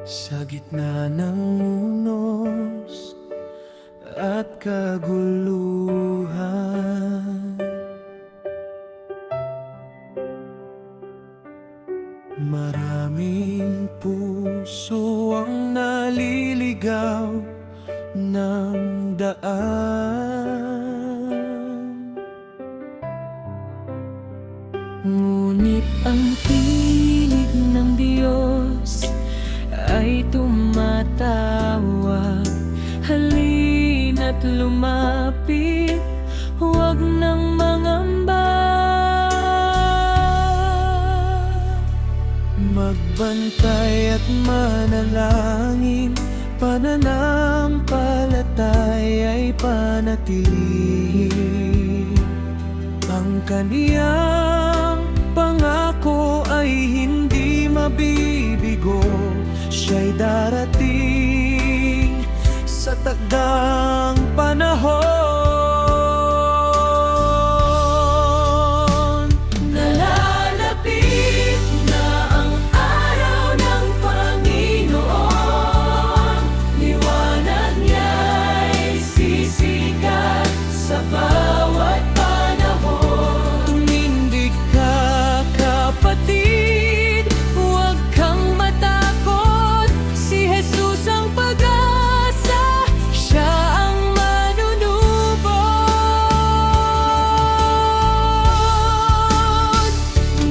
Sa gitna ng unos at kaguluhan, maraming puso ang naliligaw ng daan. Ngunit ang tinig ng Diyos ay tumatawag. Halina't lumapit, huwag nang mangamba. Magbantay at manalangin, pananampalataya'y panatili. Ang kaniyang pangako ay hindi mabibigo. Siya'y darating sa takdang panahon. Nalalapit na ang araw ng Panginoon. Liwanag niya'y sisikat sa bawat panahon. Tumindig ka, kapatid, huwag kang matakot. Si Jesus ang pag-asa, siya ang manunubos.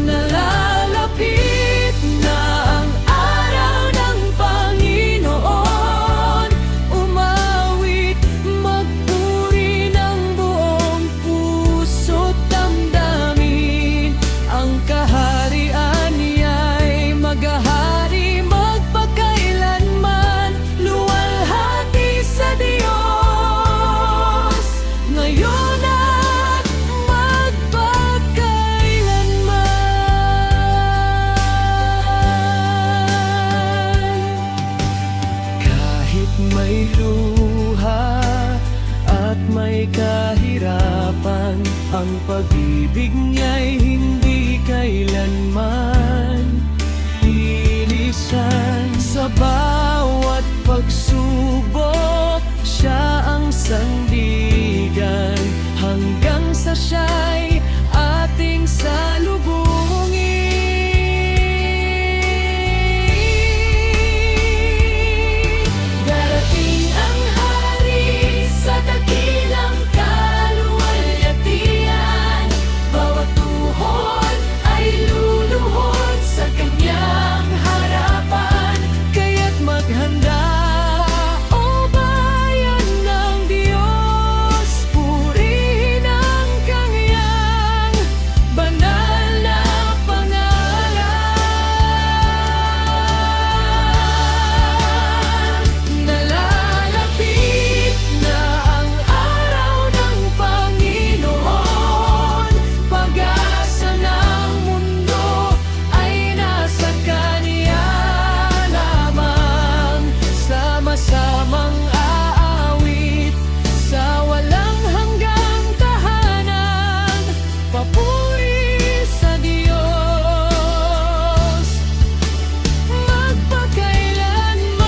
Nalalapit na ang araw ng Panginoon. Umawit, magpuri ng buong puso't damdamin. Ang kaharian niya'y maghahari magpakailanman. Luwalhati sa Diyos, ngayon at magpakailanman. Kahit may luha at may kahirapan, ang pag-ibig niya'y hindi kailanman ilisan. Sa bawat pagsubok, siya ang sandigan, hanggang sa siya'y ating salubungin. Darating ang hari sa dakilang kaluwalhatian. Bawat tuhod ay luluhod sa kanyang harapan. Kaya't maghanda, o bayan ng Diyos, purihin ang kanyang banal na pangalan. Nalalapit na ang araw ng Panginoon. Pag-asa ng mundo ay nasa Kaniya lamang. Sama-samang aawit sa walang hanggang tahanan. Papuri sa Diyos, magpakailanman.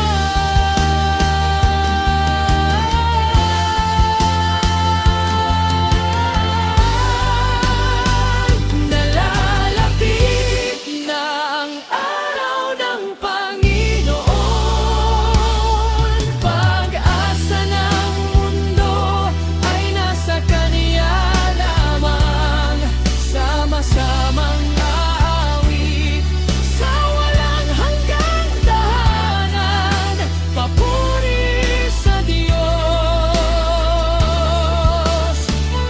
Nalalapit na ang araw ng Panginoon. Pag-asa ng mundo ay nasa Kaniya lamang. Sama-samang aawit sa walang hanggang tahanan. Papuri sa Diyos,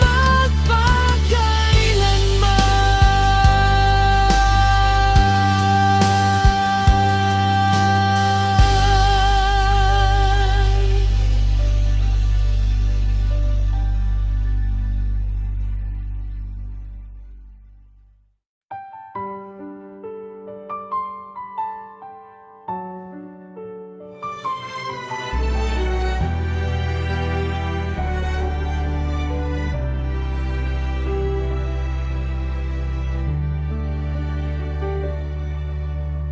magpakailanman.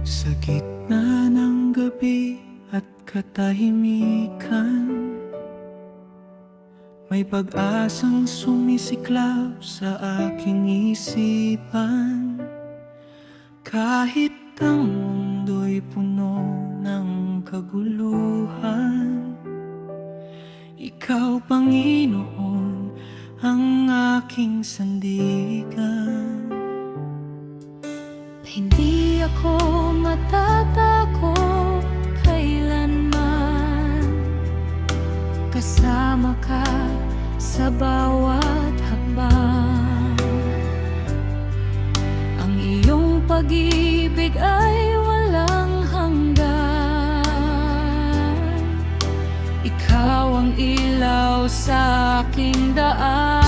Sa gitna ng gabi at katahimikan, may pag-asang sumisiklab sa aking isipan. Kahit ang mundo'y puno ng kaguluhan, Ikaw, Panginoon, ang aking sandigan. Hindi ako matatakot kailanman, kasama ka sa bawat hakbang. Ang iyong pag-ibig ay walang hanggan. Ikaw ang ilaw sa aking daan.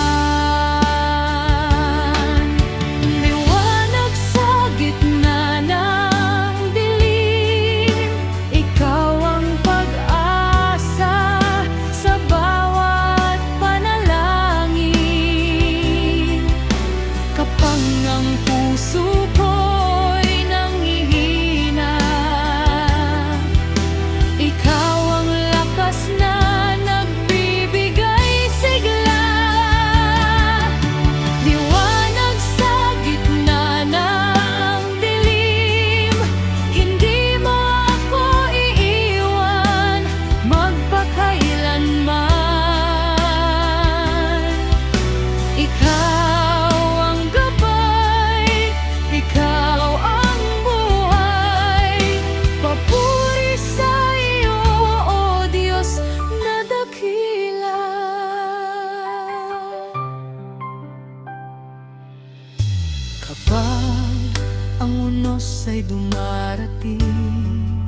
Kapag ang unos ay dumarating,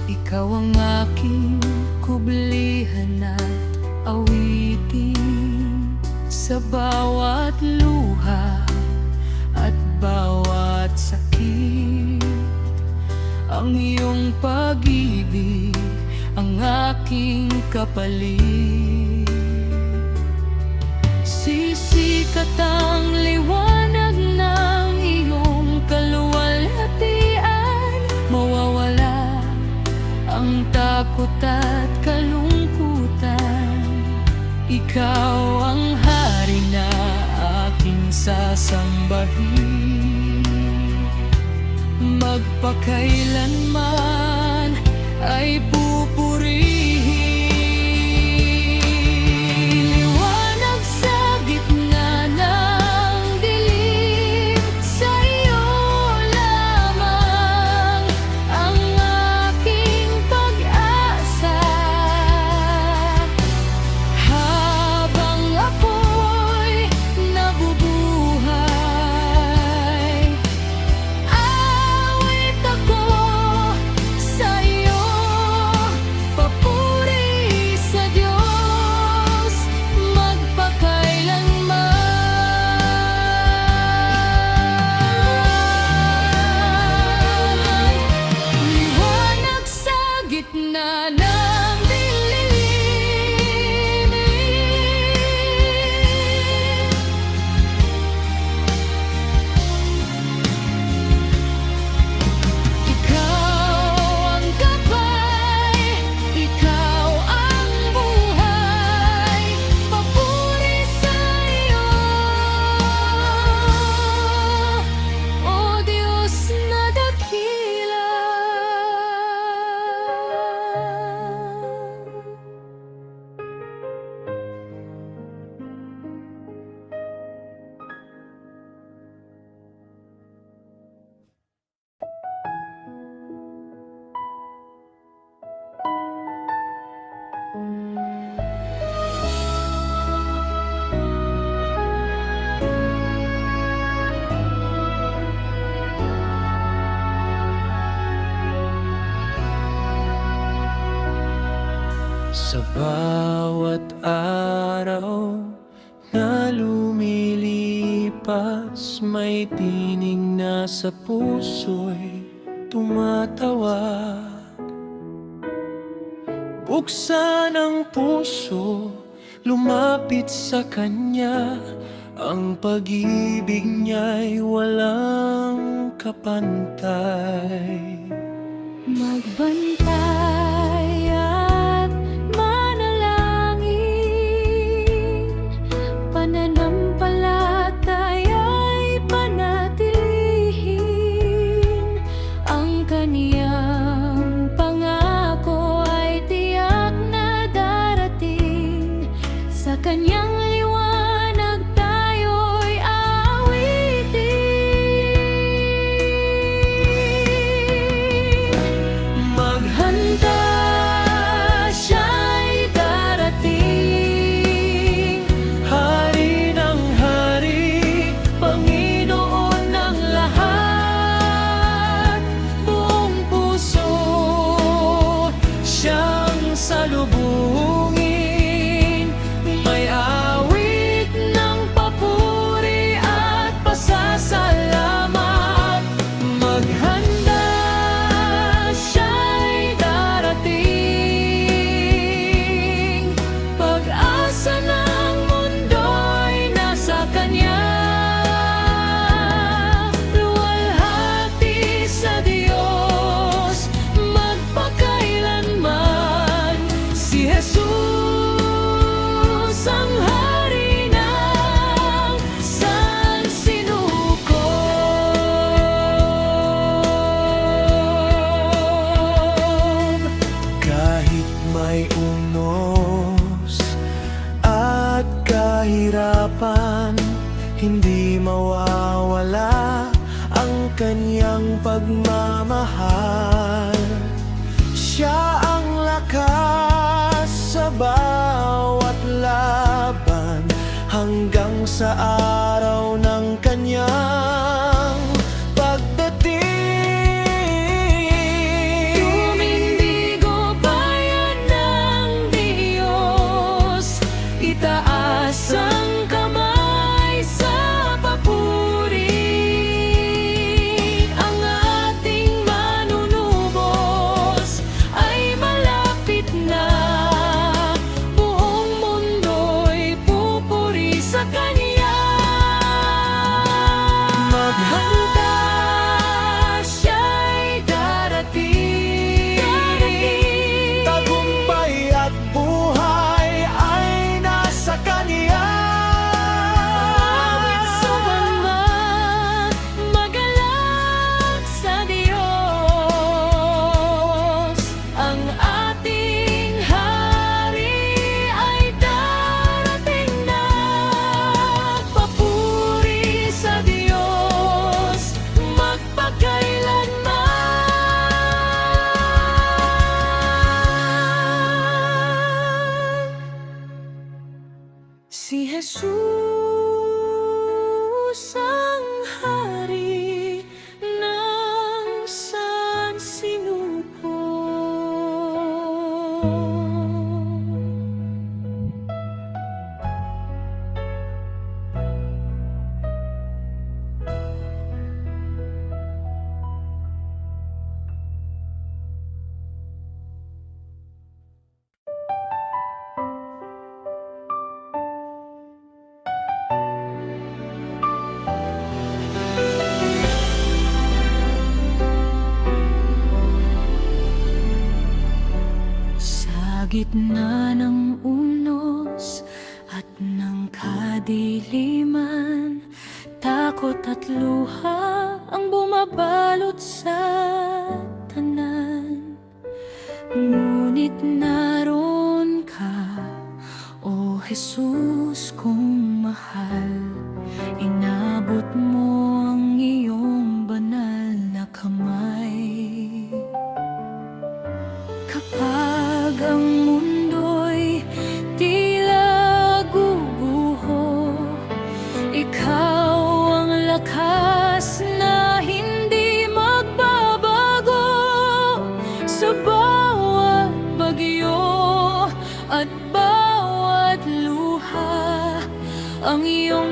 ikaw ang aking kublihan at awitin. Sa bawat luha at bawat sakit, ang iyong pag-ibig ang aking kapalit. Sisikat ang liwanag ng iyong kaluwalhatian, mawawala ang takot at kalungkutan. Ikaw ang hari na aking sasambahin, magpakailanman ay pupurihin. Sa bawat araw na lumilipas, may tinig na sa puso'y tumatawag. Buksan ang puso, lumapit sa Kanya, ang pag-ibig niya'y walang kapantay. Magbantay at manalangin, pananampalataya'y panatilihin. Ang kaniyang pangako ay tiyak na darating. Sa kaniyang liwanag tayo'y aawitin. Maghanda, siya'y darating. Hari ng hari, Panginoon ng lahat, buong puso siyang salubungin. may awit ng papuri at pasasalamat. Maghanda, siya'y darating. Pag-asa ng mundo'y nasa Kanya. Luwalhati sa Diyos magpakailanman. Si Jesus ang hari ng sansinukob. Kahit may unos at kahirapan, hindi mawawala ang kanyang pagmamahal. Siya ang lakas sa bawat laban, hanggang sa araw ng kanyang pagdating. Tumindigo bayan ng Diyos, itaas ang kamay sa papuri. Ang ating manunubos ay malapit na. Buong mundo'y pupuri sa Kanya. Maghanda, siya'y darating. Tagumpay at buhay ay nasa Kanya. Awit sa banmat, magalang sa Diyos. Ang ating hari ay darating na. Papuri sa Diyos magpakailanman. Si Jesus ang hari ng sansinukob. Sa gitna ng unos at ng kadiliman, takot at luha ang bumabalot sa tanan. Ngunit naroon ka, O Jesus kong mahal. Inabot mo ang iyong banal na kamay. Kapag ang mundo'y tila guguho, ikaw ang lakas na hindi magbabago. Sa bawat bagyo at bawat luha, ang iyong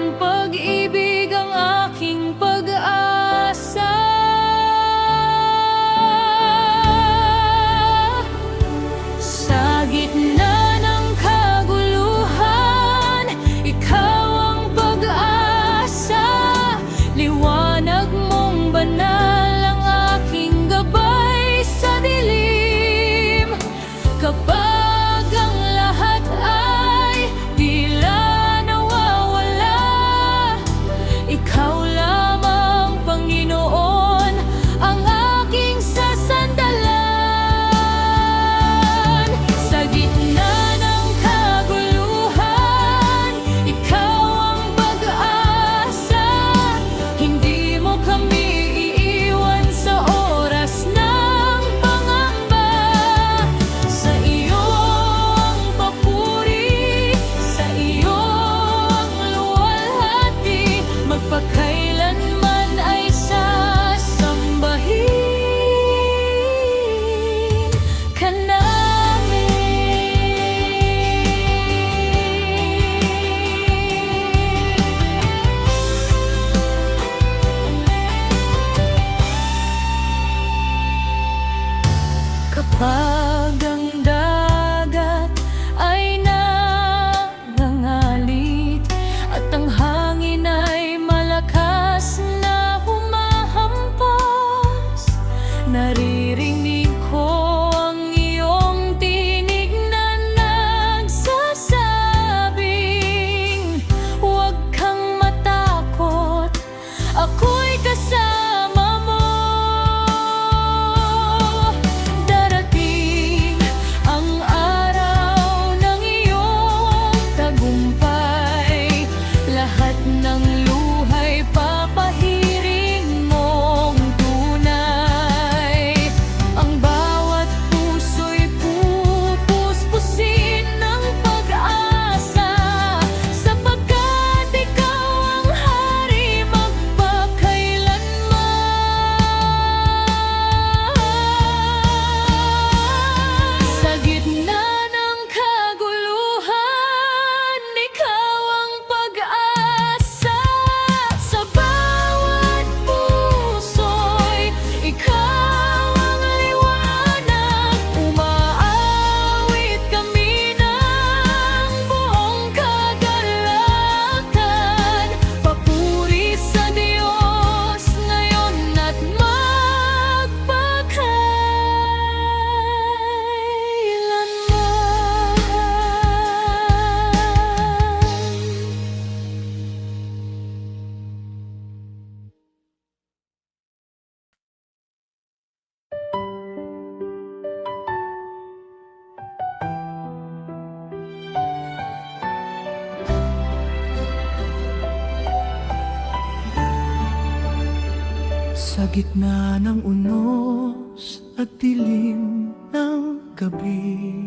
Sa gitna ng unos at dilim ng gabi,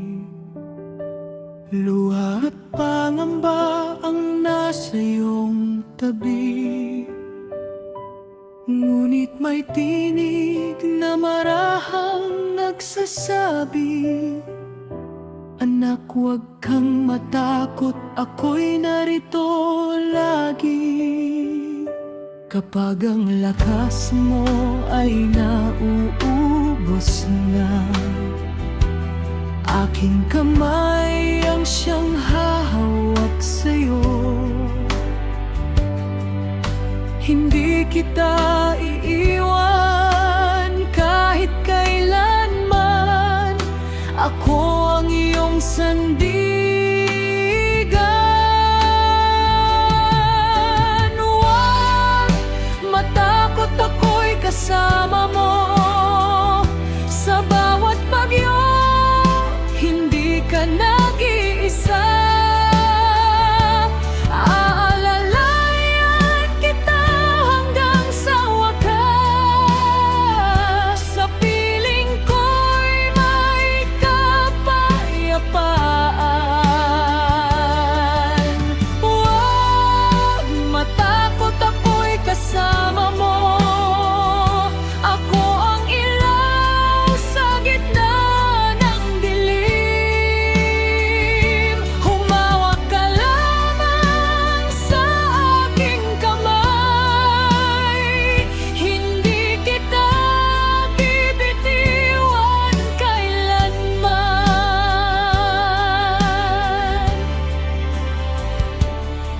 luha at pangamba ang nasa iyong tabi. Ngunit may tinig na marahang nagsasabi, anak, huwag kang matakot, ako'y narito lagi. Kapag ang lakas mo ay nauubos na, aking kamay ang siyang hahawak sa'yo. Hindi kita iiwan kahit kailanman, ako ang iyong sandigan. Huwag matakot, ako'y kasama mo sa bawat bagyo. Hindi ka nag-iisa. Aalalayan kita hanggang sa wakas. Sa piling ko'y may kapayapaan. Huwag matakot, ako'y kasama mo. Ako ang ilaw sa gitna ng dilim. Humawak ka lamang sa aking kamay. Hindi kita bibitiwan kailanman.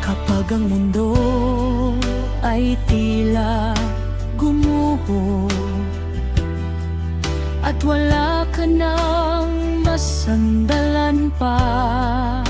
Kapag ang mundo ay tila gumuho at wala ka nang masandalan pa,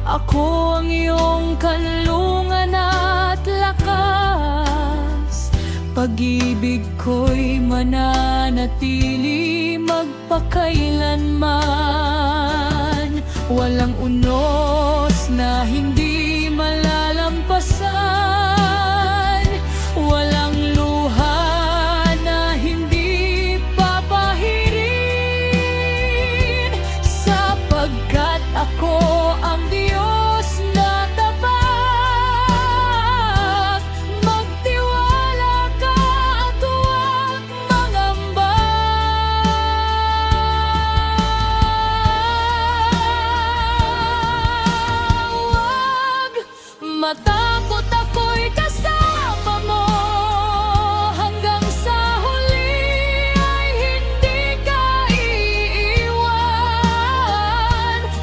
ako ang iyong kanlungan at lakas. Pag-ibig ko'y mananatili magpakailanman. Walang unos na hindi malalampasan, walang luha na hindi papahirin, sapagkat ako ang Diyos na tapat. Magtiwala ka at huwag mangamba. Huwag matakot, ako'y kasama mo. Hanggang sa huli ay hindi ka iiwan.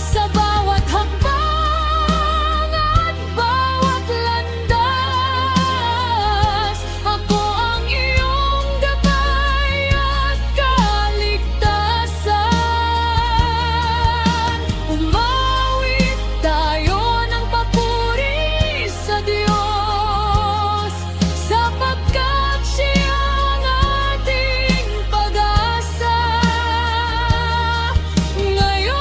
Sa bawat hakbang at bawat landas, ako ang iyong gabay at kaligtasan. Umawit tayo ng papuri sa Diyos, sapagkat Siya ang ating pag-asa. Ngayon,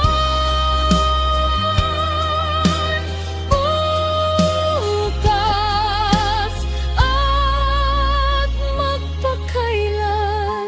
bukas, at magpakailanman.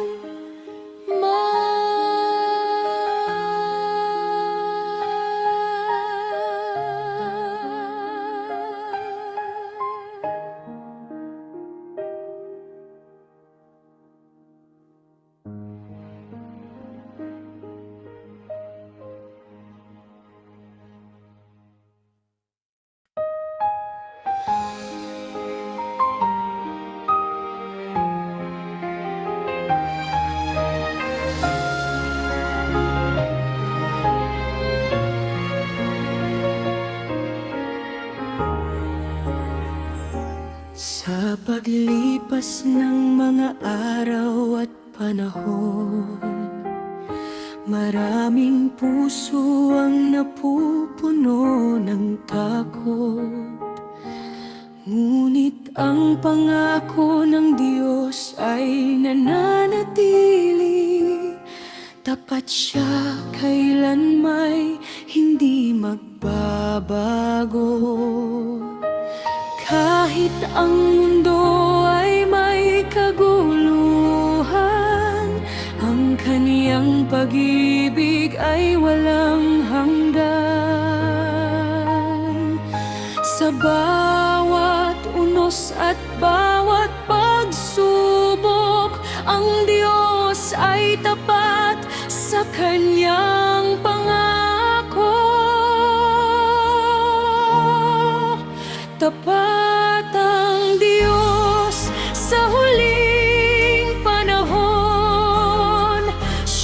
Sa paglipas ng mga araw at panahon, maraming puso ang napupuno ng takot. Ngunit ang pangako ng Diyos ay nananatili. Tapat Siya, kailanmay hindi magbabago. Kahit ang mundo ay kanyang pag-ibig ay walang hanggan. Sa bawat unos at bawat pagsubok, ang Diyos ay tapat sa kanyang pangako. Tapat ang Diyos sa huling panahon.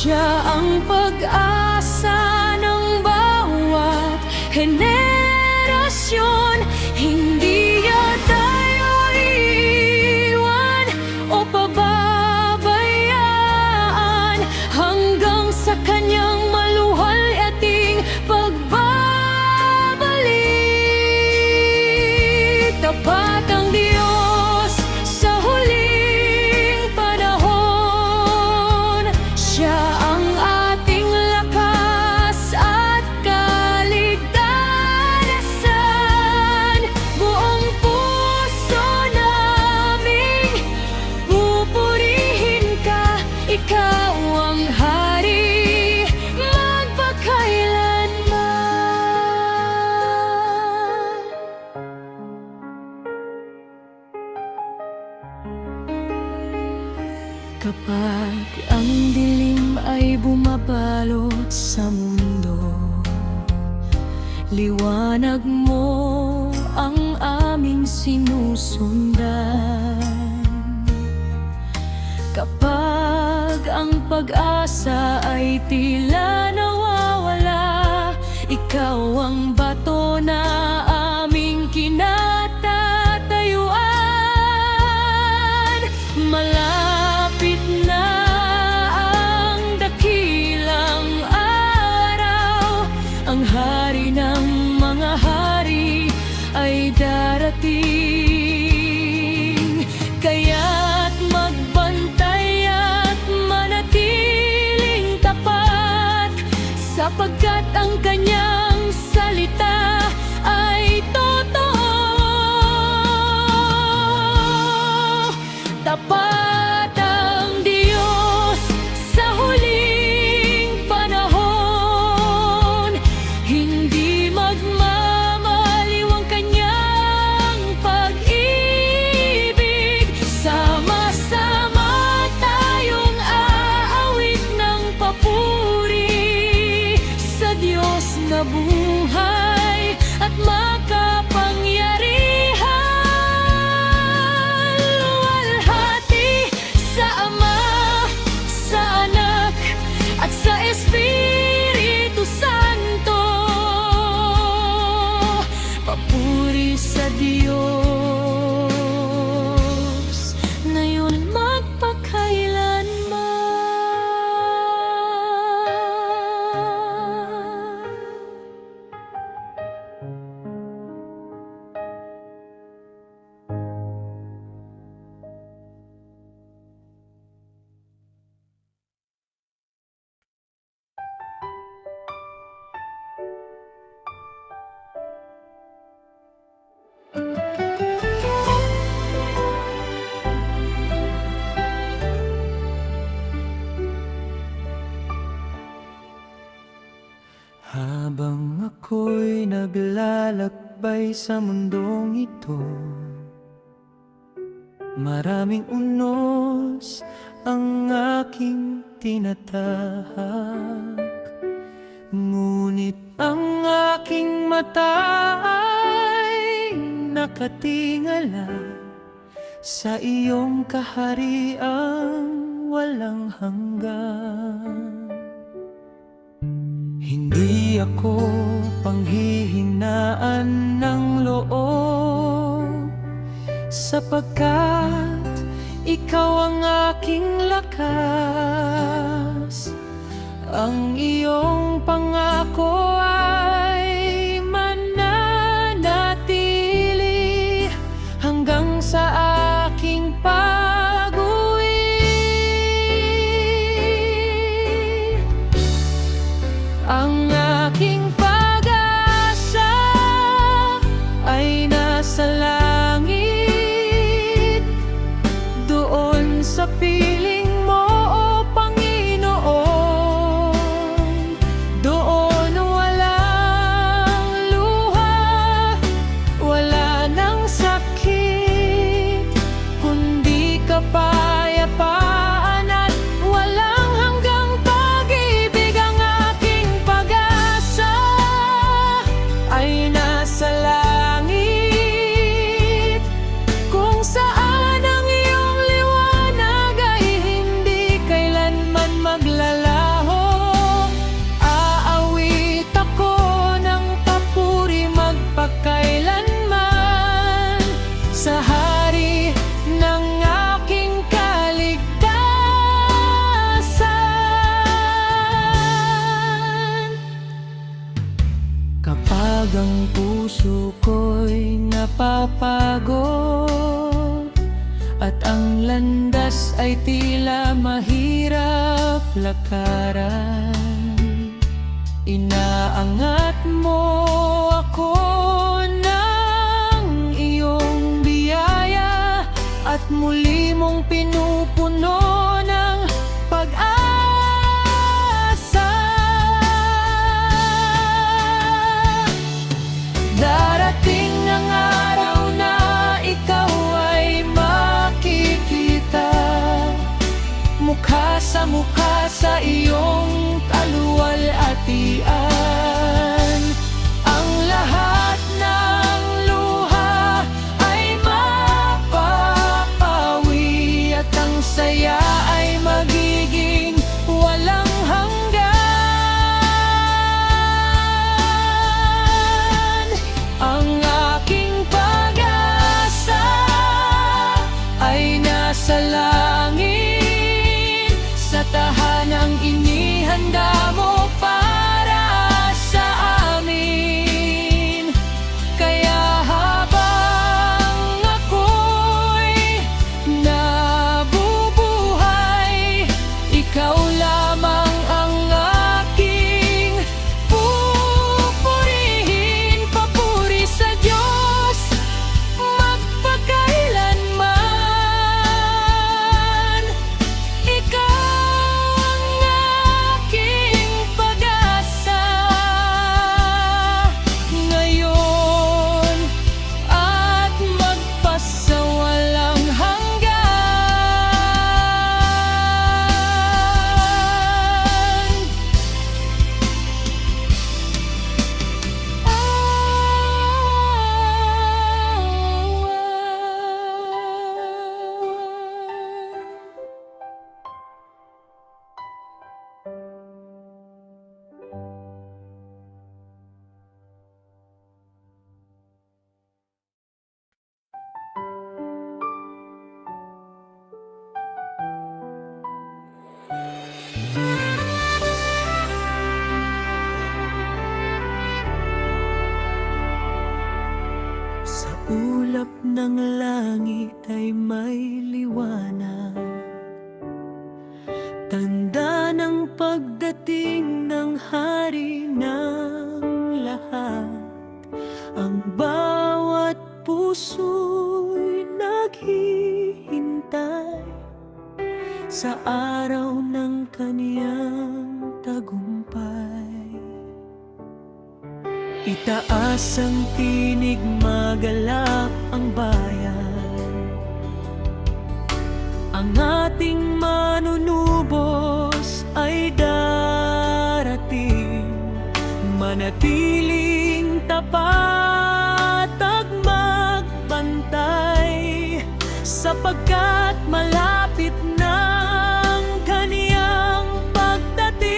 Siya ang pag-asa ng bawat henerasyon. Hindi niya tayo iiwan o pababayaan, hanggang sa kanyang maluwalhating pagbabalik. Tapat ang Diyos sa huling panahon. Siya ang ating lakas at kaligtasan. Buong puso naming pupurihin ka. Ikaw ang hari magpakailanman. Kapag ang dilim ay bumabalot sa mundo, liwanag mo ang aming sinusundan. Kapag ang pag-asa ay tila nawawala, ikaw ang bato na aming kinatatayuan. Malapit na ang dakilang araw, ang hari ng mga hari ay darating. Kaya't magbantay at manatiling tapat, sapagkat ang kanyang salita ay totoo. Tapat ang Diyos sa huling panahon. Hindi magmamaliw ang kanyang pag-ibig. Sama-sama tayong aawit ng papuri sa Diyos na buhay at makapangyarihan. Luwalhati sa Ama, sa Anak, at sa Espiritu Santo. Papuri sa Diyos ngayon magpakailanman. Habang ako'y naglalakbay sa mundong ito, maraming unos ang aking tinatahak. Ngunit ang aking mata ay nakatingala sa iyong kahariang walang hanggan. Hindi ako panghihinaan ng loob, sapagkat ikaw ang aking lakas. Ang iyong pangako ay mananatili hanggang sa aking pag-uwi. Ang aking pag-asa ay nasa langit, doon sa piling mo, o Panginoon. landas ay tila mahirap lakaran. Inaangat mo ako ng iyong biyaya at muli mong pinupuno ng pag-asa. Darating ang araw na ikaw ay makikita, mukha sa iyong kaluwalhatian. Ang lahat ng luha ay mapapawi at ang saya ay magiging walang hanggan. Ang aking pag-asa ay nasa langit, sa tahanang inihanda mo para sa amin. Kaya habang ako'y nabubuhay, ikaw lamang ang aking pupurihin. Papuri sa Diyos magpakailanman. Ikaw ang aking pag-asa ngayon at magpasawalang hanggan. Sa ulap ng langit ay may liwanag, tanda ng pagdating ng hari ng lahat. Ang bawat puso'y naghihintay sa araw ng kaniyang tagumpay. Itaas ang tinig, magalap ang bayan. Ang ating manunubos ay darating, manatiling tapat at magbantay, sapagkat malapit na ang kaniyang pagdating.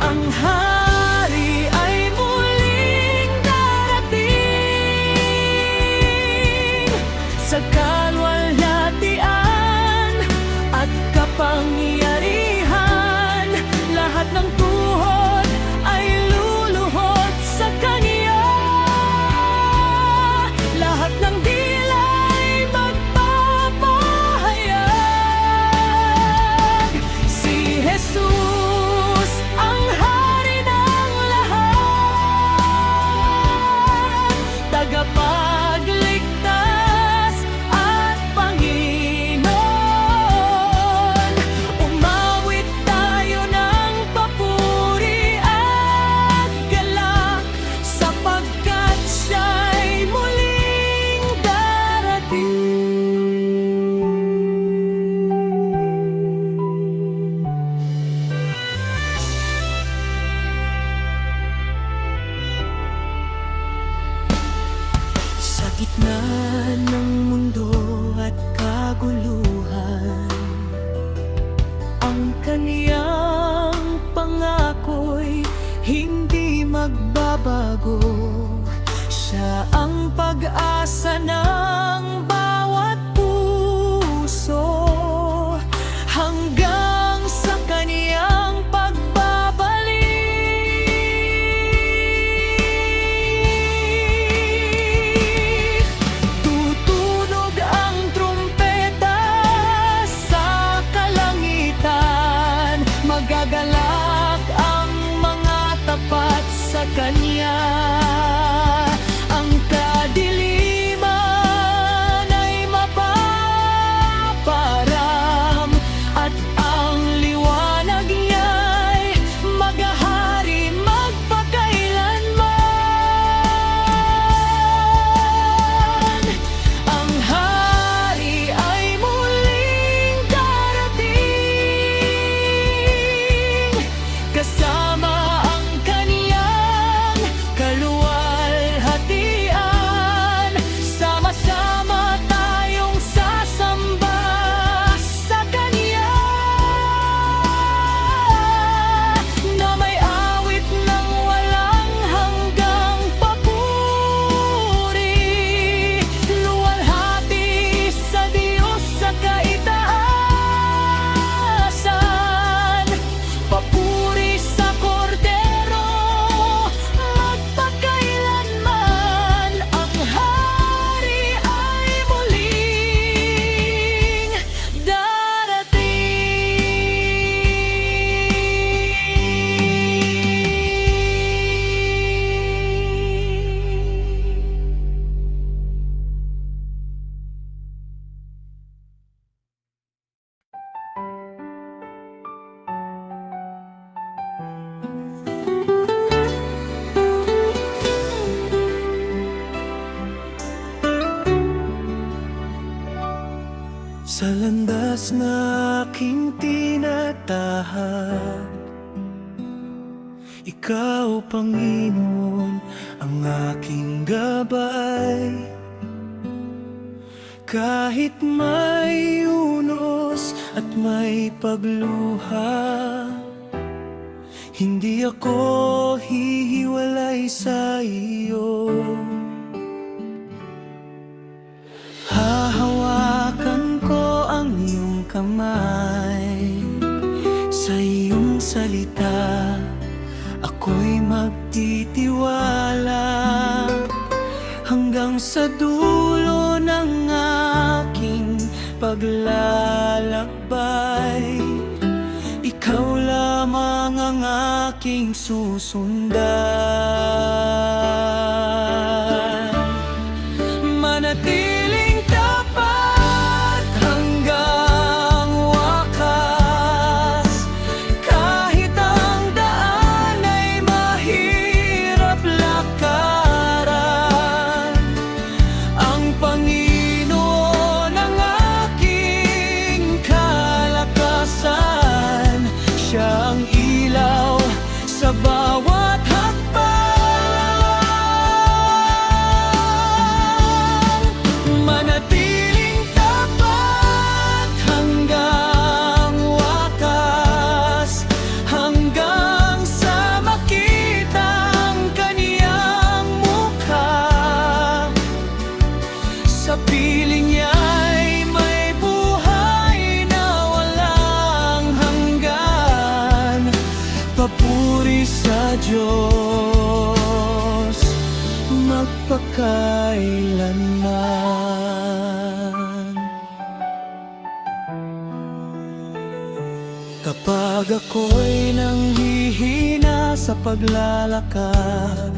Ang hari ay muling darating sa kaluwalhatian at kapangyarihan. Lahat ng tuhod ay luluhod sa kaniya, lahat ng dila ay magpapahayag. Si Jesus ang hari ng lahat, tagapagligtas at Panginoon. Umawit tayo ng papuri at galak, sapagkat siya'y muling darating. Sa gitna ng mundo at kaguluhan, ang kaniyang pangako'y hindi magbabago. Siya ang pag-asa ng bawat puso, hanggang sa kaniyang pagbabalik. Sa landas na aking tinatahak, Ikaw, Panginoon, ang aking gabay. Kahit may unos at may pagluha, hindi ako hihiwalay sa iyo. Hahawakan ko ang iyong kamay, sa iyong salita ako'y magtitiwala, hanggang sa dulo ng aking paglalakbay. Ikaw lamang ang aking susundan. Manatiling tapat hanggang wakas, kahit ang daan ay mahirap lakaran. Ang Panginoon ang aking kalakasan, Siya ang ilaw sa bawat hakbang. Manatiling tapat hanggang wakas, hanggang sa makita ang Kaniyang mukha. Sa piling niya'y may buhay na walang hanggan. Papuri sa Diyos magpakailanman. Kapag ako'y nanghihina sa paglalakad,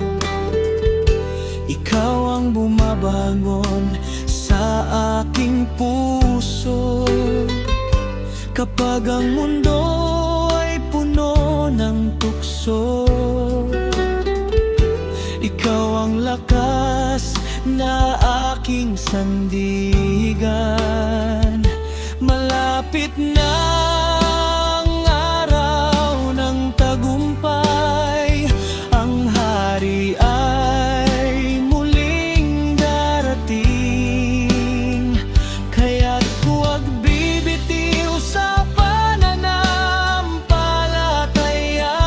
Ikaw ang bumabangon sa aking puso. Kapag ang mundo ay puno ng tukso, Ikaw ang lakas na aking sandigan. Malapit na ang araw ng tagumpay, ang hari ay muling darating. Kaya't huwag bibitiw sa pananampalataya,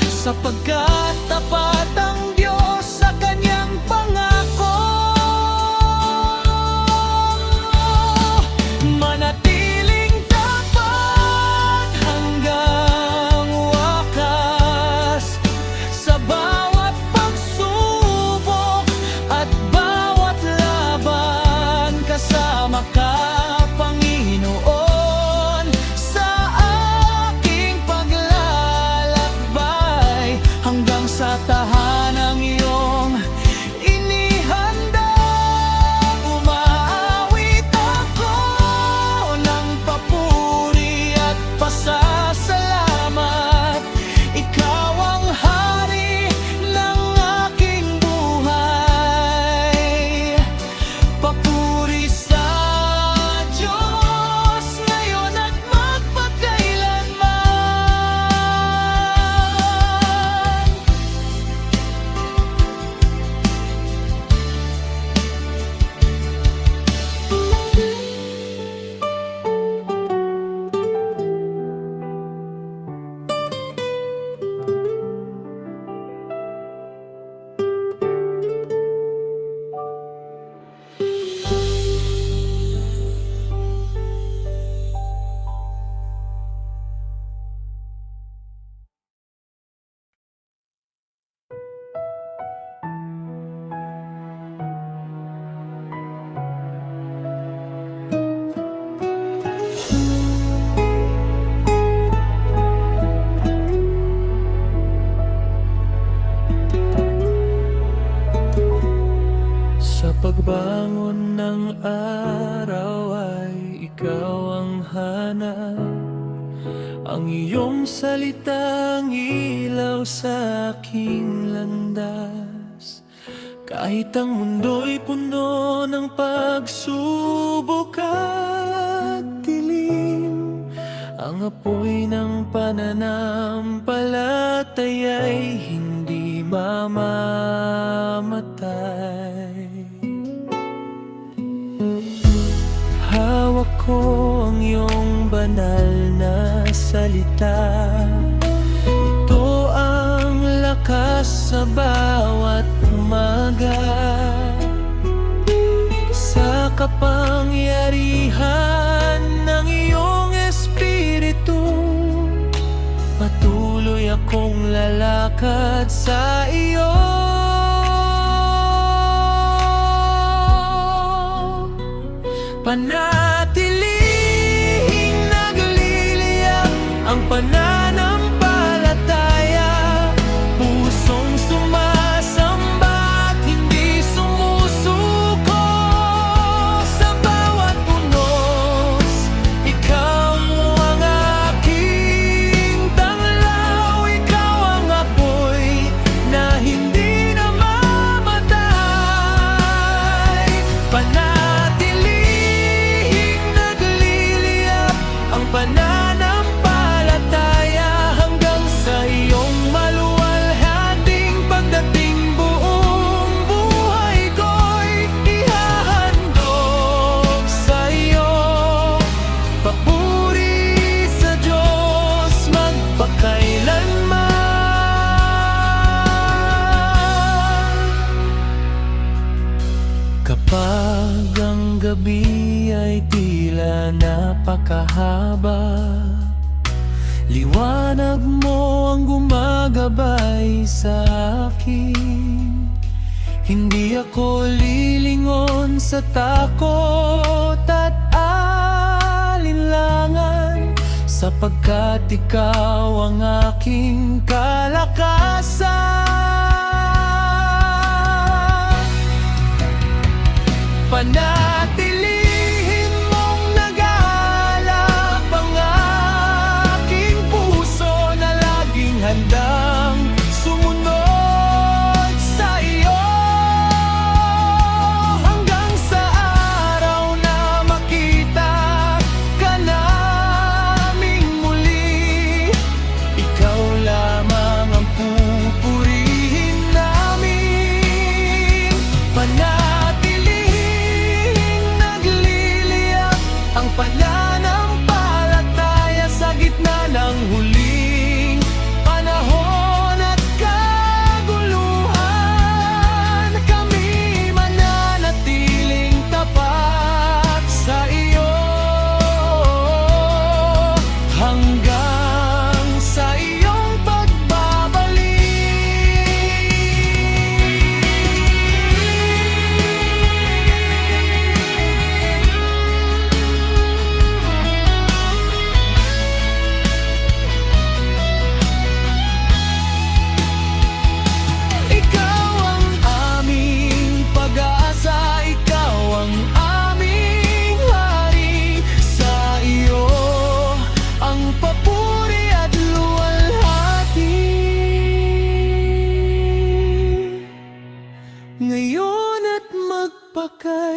sapagkat tapat ang Diyos sa Kanyang pangako. Manatiling tapat hanggang wakas, sa bawat pagsubok at bawat laban. Kasama ka, Panginoon, sa aking paglalakbay, hanggang sa tahanang iyong inihanda. Umaawit ako ng papuri at pasasalamat. Ikaw ang hari ng aking buhay. Papuri sa Diyos ngayon at magpakailanman. Sa pagbangon ng araw ay ikaw ang hanap, ang iyong salitang ilaw sa aking landas. Kahit ang mundo'y puno ng pagsubok, apoy ng pananampalataya'y hindi mamamatay. Hawak ko ang iyong banal na salita. Ito ang lakas sa bawat umaga. Sa kapangyarihan ng iyong espiritu, patuloy akong lalakad sa iyo. Panatilihing nagliliyab ang pananampalataya, pusong sumasamba at hindi sumusuko. Sa bawat unos, ikaw ang aking tanglaw, ikaw ang apoy na hindi namamatay. Pananampalataya hanggang sa iyong maluwalhating pagdating, buong buhay ko'y ihahandog sa iyo. Papuri sa Diyos magpakailanman. Kapag ang gabi ay tila napakahaba, liwanag mo ang gumagabay sa akin. Hindi ako lilingon sa takot at alinlangan, sapagkat ikaw ang aking kalakasan. Panatilihin mong nag-aalab ang aking puso na laging handang sumunod sa iyo, hanggang sa araw na makita ka naming muli. Ikaw lamang ang pupurihin namin. Ang pananampalataya sa gitna ng huling panahon at kaguluhan, kami mananatiling tapat sa iyo hanggang sa iyong pagbabalik. Ngayon at magpakailanman.